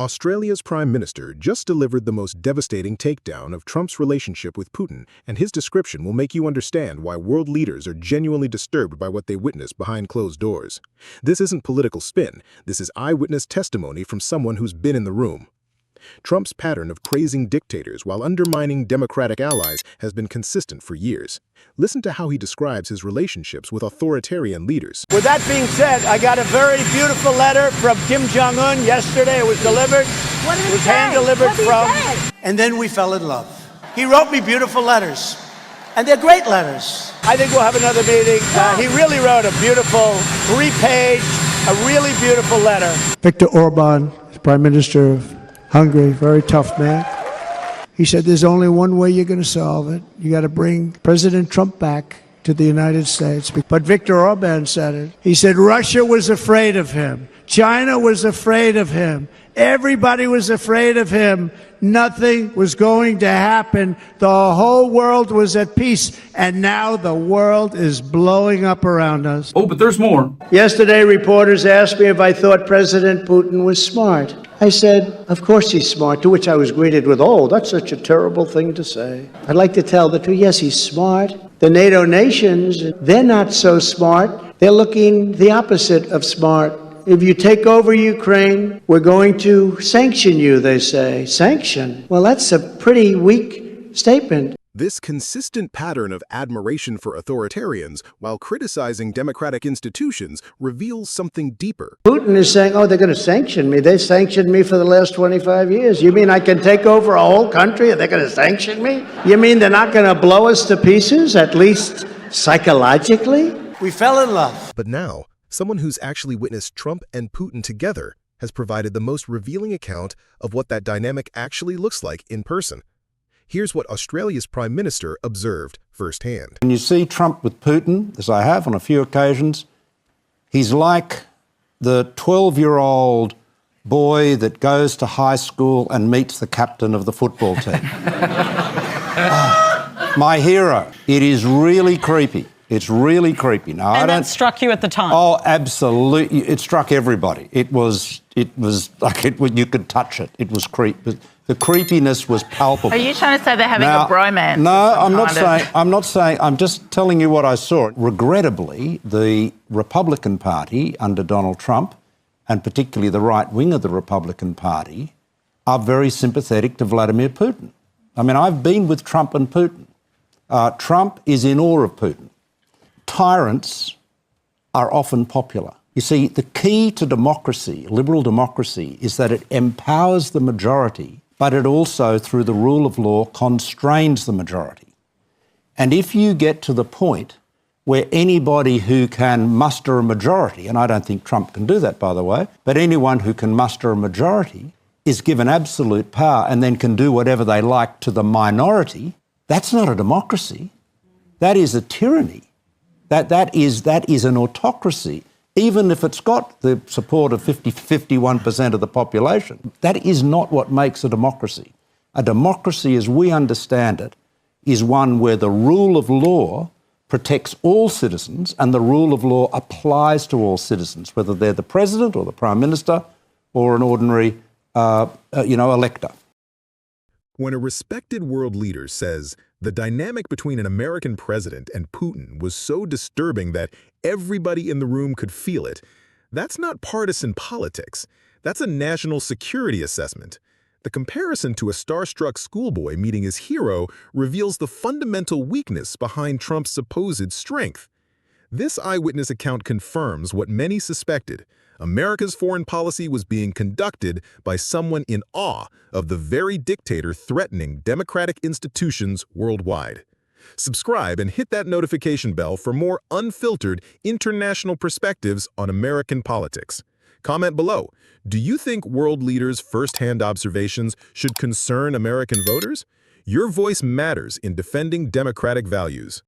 Australia's Prime Minister just delivered the most devastating takedown of Trump's relationship with Putin, and his description will make you understand why world leaders are genuinely disturbed by what they witness behind closed doors. This isn't political spin, this is eyewitness testimony from someone who's been in the room. Trump's pattern of praising dictators while undermining democratic allies has been consistent for years. Listen to how he describes his relationships with authoritarian leaders. With that being said, I got a very beautiful letter from Kim Jong Un yesterday. It was delivered. What did it was hand-delivered from. And then we fell in love. He wrote me beautiful letters. And they're great letters. I think we'll have another meeting. He really wrote a beautiful 3-page, a really beautiful letter. Viktor Orban, Prime Minister of Hungary, very tough man. He said there's only one way you're going to solve it. You got to bring President Trump back to the United States. But Viktor Orban said it. He said Russia was afraid of him. China was afraid of him. Everybody was afraid of him. Nothing was going to happen. The whole world was at peace. And now the world is blowing up around us. Oh, but there's more. Yesterday, reporters asked me if I thought President Putin was smart. I said, of course he's smart, to which I was greeted with, oh, that's such a terrible thing to say. I'd like to tell the truth. Yes, he's smart. The NATO nations, they're not so smart. They're looking the opposite of smart. If you take over Ukraine, we're going to sanction you, they say. Sanction? Well, that's a pretty weak statement. This consistent pattern of admiration for authoritarians while criticizing democratic institutions reveals something deeper. Putin is saying, oh, they're going to sanction me. They sanctioned me for the last 25 years. You mean I can take over a whole country and they're going to sanction me? You mean they're not going to blow us to pieces, at least psychologically? We fell in love. But now, someone who's actually witnessed Trump and Putin together has provided the most revealing account of what that dynamic actually looks like in person. Here's what Australia's Prime Minister observed firsthand. When you see Trump with Putin, as I have on a few occasions, he's like the 12-year-old boy that goes to high school and meets the captain of the football team. My hero. It is really creepy. It's really creepy. Now, and that struck you at the time? Oh, absolutely. It struck everybody. It was like you could touch it. It was creepy. The creepiness was palpable. Are you trying to say they're having a bromance? No, I'm not saying. I'm just telling you what I saw. Regrettably, the Republican Party under Donald Trump, and particularly the right wing of the Republican Party, are very sympathetic to Vladimir Putin. I mean, I've been with Trump and Putin. Trump is in awe of Putin. Tyrants are often popular. You see, the key to democracy, liberal democracy, is that it empowers the majority, but it also, through the rule of law, constrains the majority. And if you get to the point where anybody who can muster a majority, and I don't think Trump can do that, by the way, but anyone who can muster a majority is given absolute power and then can do whatever they like to the minority, that's not a democracy. That is a tyranny. That is an autocracy, even if it's got the support of 51% of the population. That is not what makes a democracy. A democracy, as we understand it, is one where the rule of law protects all citizens and the rule of law applies to all citizens, whether they're the president or the prime minister or an ordinary, elector. When a respected world leader says the dynamic between an American president and Putin was so disturbing that everybody in the room could feel it, that's not partisan politics. That's a national security assessment. The comparison to a starstruck schoolboy meeting his hero reveals the fundamental weakness behind Trump's supposed strength. This eyewitness account confirms what many suspected. America's foreign policy was being conducted by someone in awe of the very dictator threatening democratic institutions worldwide. Subscribe and hit that notification bell for more unfiltered international perspectives on American politics. Comment below. Do you think world leaders' first-hand observations should concern American voters? Your voice matters in defending democratic values.